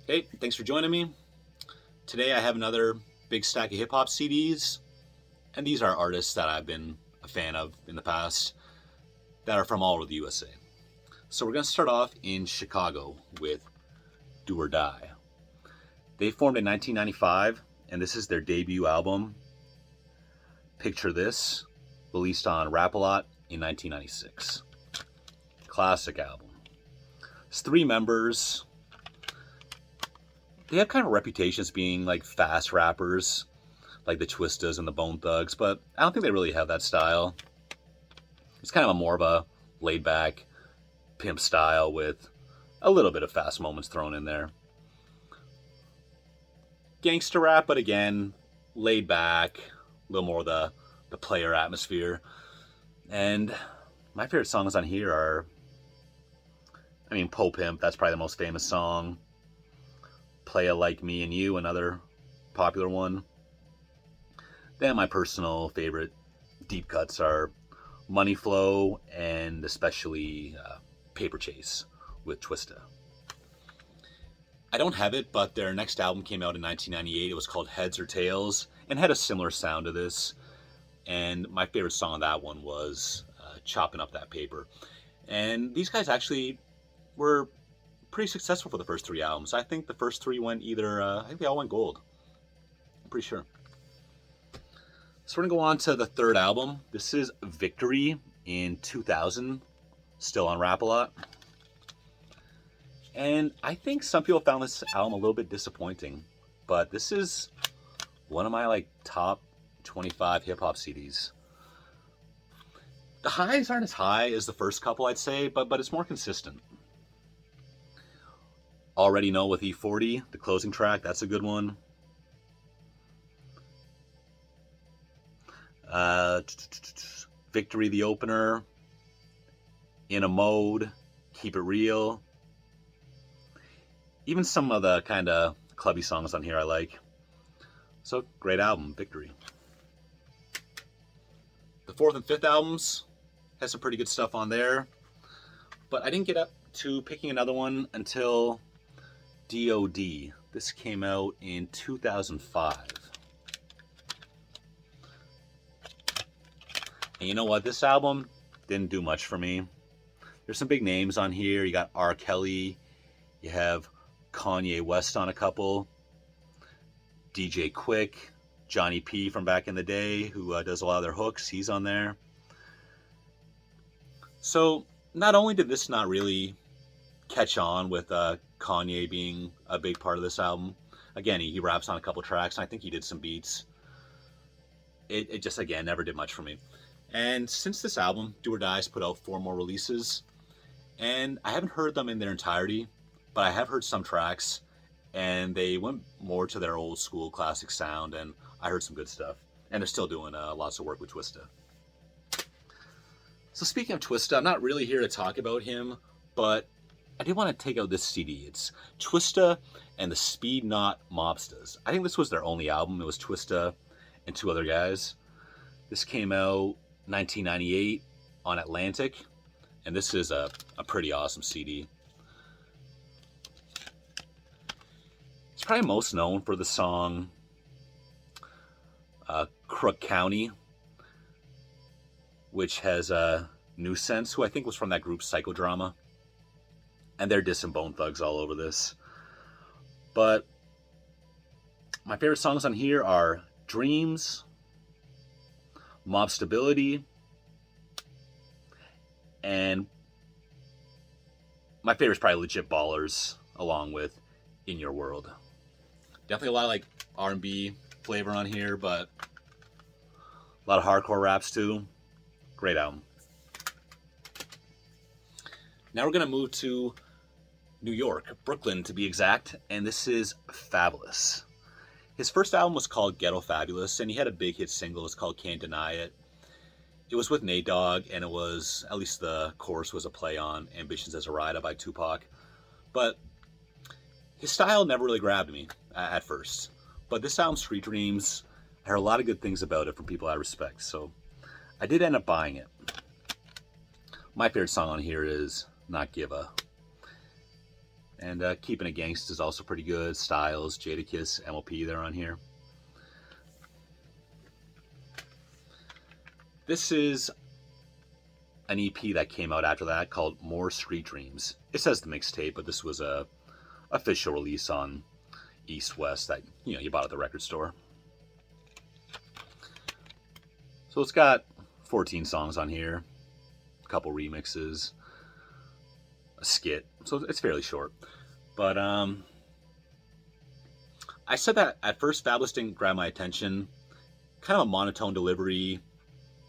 Hey, thanks for joining me. Today I have another big stack of hip hop CDs, and these are artists that I've been a fan of in the past that are from all over the USA. So we're going to start off in Chicago with Do or Die. They formed in 1995, and this is their debut album, Picture This, released on Rap-A-Lot in 1996. Classic album. It's three members. They have kind of a reputation as being like fast rappers, like the Twistas and the Bone Thugs, but I don't think they really have that style. It's kind of more of a laid back pimp style with a little bit of fast moments thrown in there. Gangster rap, but again, laid back, a little more of the player atmosphere. And my favorite songs on here are, Po Pimp, that's probably the most famous song. Playa Like Me and You, another popular one. Then my personal favorite deep cuts are Money Flow and especially Paper Chase with Twista. I don't have it, but their next album came out in 1998. It was called Heads or Tails and had a similar sound to this. And my favorite song on that one was Chopping Up That Paper. And these guys actually were pretty successful for the first three albums. I think the first three went I think they all went gold. I'm pretty sure. So we're going to go on to the third album. This is Victory in 2000, still on Rap-A-Lot. And I think some people found this album a little bit disappointing, but this is one of my top 25 hip-hop CDs. The highs aren't as high as the first couple, I'd say, but it's more consistent. Already Know with E40, the closing track, that's a good one. Victory, the opener. In a Mode, Keep It Real. Even some of the kind of clubby songs on here I like. So, great album, Victory. The fourth and fifth albums has some pretty good stuff on there. But I didn't get up to picking another one until D.O.D. This came out in 2005. And you know what? This album didn't do much for me. There's some big names on here. You got R. Kelly. You have Kanye West on a couple. DJ Quick. Johnny P from back in the day, who does a lot of their hooks. He's on there. So not only did this not really catch on with Kanye being a big part of this album. Again, he raps on a couple tracks, and I think he did some beats. It just, again, never did much for me. And since this album, Do or Die's put out 4 more releases, and I haven't heard them in their entirety, but I have heard some tracks, and they went more to their old school classic sound, and I heard some good stuff. And they're still doing lots of work with Twista. So speaking of Twista, I'm not really here to talk about him, but I did want to take out this CD. It's Twista and the Speed Knot Mobsters. I think this was their only album. It was Twista and 2 other guys. This came out 1998 on Atlantic, and this is a pretty awesome CD. It's probably most known for the song Crook County, which has Nuisance, who I think was from that group Psychodrama. And they're dissing Bone Thugs all over this. But my favorite songs on here are Dreams, Mob Stability, and my favorite is probably Legit Ballers, along with In Your World. Definitely a lot of R&B flavor on here, but a lot of hardcore raps too. Great album. Now we're going to move to New York, Brooklyn to be exact, and this is Fabolous. His first album was called Ghetto Fabulous, and he had a big hit single. It's called Can't Deny It. It was with Nate Dogg, and it was, at least the chorus was a play on Ambitions as a Rider by Tupac. But his style never really grabbed me at first. But this album, Street Dreams, I heard a lot of good things about it from people I respect, so I did end up buying it. My favorite song on here is Not Give a. And Keeping It Gangsta is also pretty good. Styles, Jadakiss, MLP, they're on here. This is an EP that came out after that called More Street Dreams. It says the mixtape, but this was a official release on East West that you bought at the record store. So it's got 14 songs on here, a couple remixes, a skit. So it's fairly short. But I said that at first Fabolous didn't grab my attention. Kind of a monotone delivery,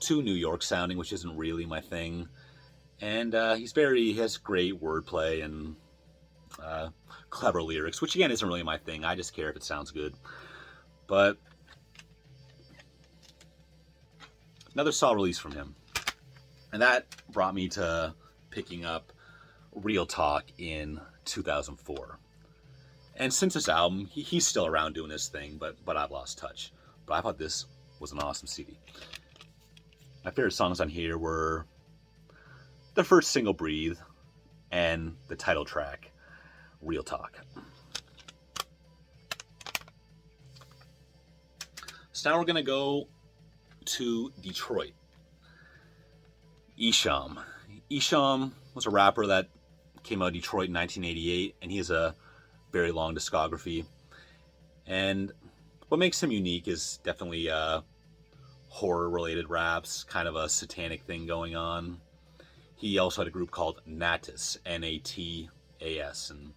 too New York sounding, which isn't really my thing. And he has great wordplay and clever lyrics, which again isn't really my thing. I just care if it sounds good. But another solid release from him. And that brought me to picking up Real Talk in 2004. And since this album, he's still around doing his thing, but I've lost touch. But I thought this was an awesome CD. My favorite songs on here were the first single, Breathe, and the title track, Real Talk. So now we're going to go to Detroit. Esham. Esham was a rapper that came out of Detroit in 1988, and he has a very long discography. And what makes him unique is definitely horror-related raps, kind of a satanic thing going on. He also had a group called Natas, N-A-T-A-S, and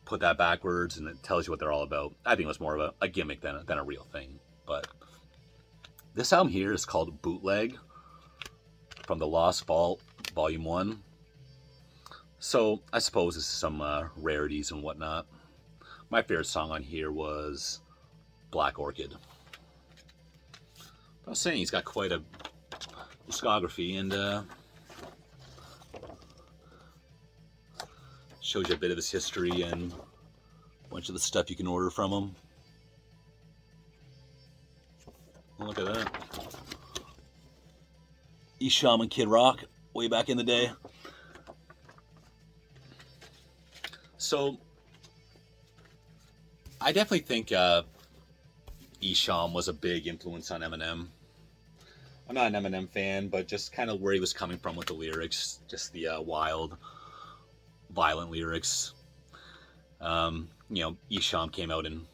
put that backwards, and it tells you what they're all about. I think it was more of a gimmick than a real thing. But this album here is called Bootleg, from the Lost Vault, Volume 1. So I suppose this is some rarities and whatnot. My favorite song on here was Black Orchid. I was saying he's got quite a discography, and shows you a bit of his history and a bunch of the stuff you can order from him. Oh, look at that. Esham and Kid Rock, way back in the day. So, I definitely think Esham was a big influence on Eminem. I'm not an Eminem fan, but just kind of where he was coming from with the lyrics, just the wild, violent lyrics. Esham came out in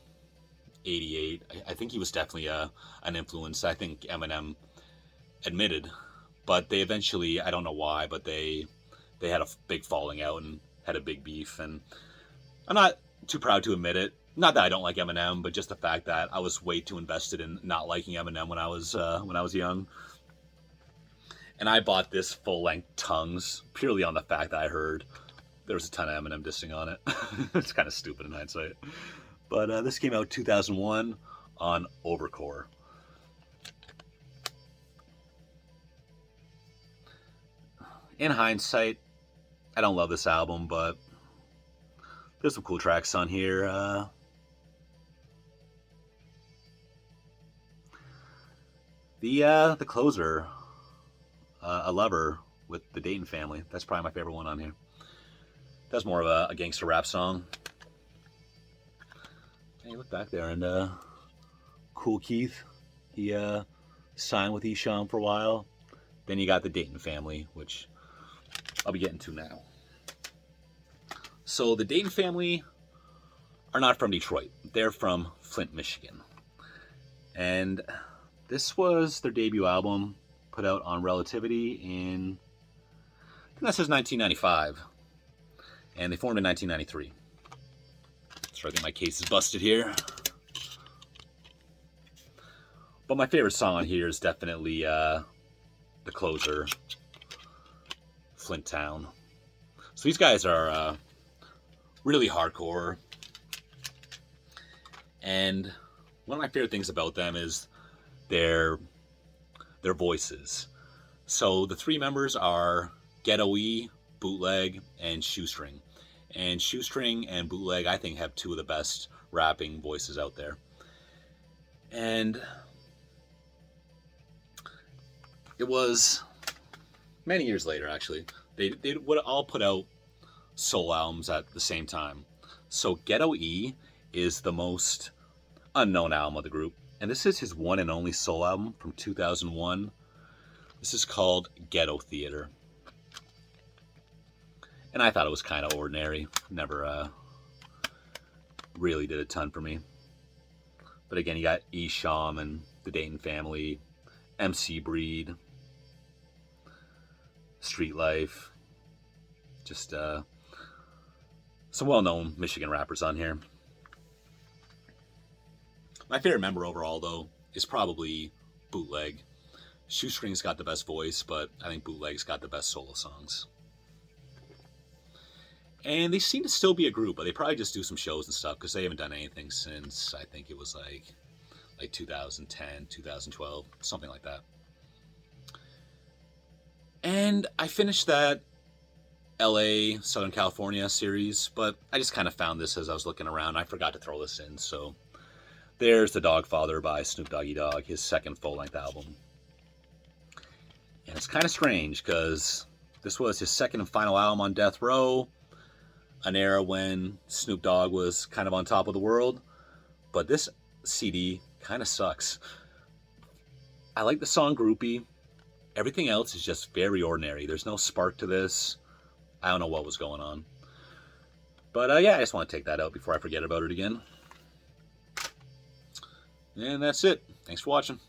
'88. I think he was definitely an influence. I think Eminem admitted, but they eventually, I don't know why, but they had a big falling out and had a big beef. And I'm not too proud to admit it. Not that I don't like Eminem, but just the fact that I was way too invested in not liking Eminem when I was young. And I bought this full-length Tongues purely on the fact that I heard there was a ton of Eminem dissing on it. It's kind of stupid in hindsight. But this came out 2001 on Overcore. In hindsight, I don't love this album, but there's some cool tracks on here. The closer, A Lover with the Dayton Family. That's probably my favorite one on here. That's more of a gangster rap song. Hey, look back there, and Cool Keith, he signed with Esham for a while. Then you got the Dayton Family, which I'll be getting to now. So the Dayton Family are not from Detroit. They're from Flint, Michigan. And this was their debut album, put out on Relativity in, I think that says 1995. And they formed in 1993. So I think my case is busted here. But my favorite song on here is definitely the closer, Flint Town. So these guys are really hardcore. And one of my favorite things about them is their voices. So the three members are Ghetto-Y, Bootleg, and Shoestring. And Shoestring and Bootleg, I think, have two of the best rapping voices out there. And it was many years later, actually. They would all put out solo albums at the same time. So Ghetto E is the most unknown album of the group, and this is his one and only solo album from 2001. This is called Ghetto Theater. And I thought it was kind of ordinary. Never really did a ton for me. But again, you got Esham and the Dayton Family, MC Breed, Street Life, just some well-known Michigan rappers on here. My favorite member overall, though, is probably Bootleg. Shoestring's got the best voice, but I think Bootleg's got the best solo songs. And they seem to still be a group, but they probably just do some shows and stuff because they haven't done anything since, I think it was like 2010, 2012, something like that. And I finished that LA, Southern California series, but I just kind of found this as I was looking around. I forgot to throw this in, so there's The Dogfather by Snoop Doggy Dogg, his second full-length album. And it's kind of strange because this was his second and final album on Death Row, an era when Snoop Dogg was kind of on top of the world, but this CD kind of sucks. I like the song Groupie. Everything else is just very ordinary. There's no spark to this. I don't know what was going on. But yeah, I just want to take that out before I forget about it again. And that's it. Thanks for watching.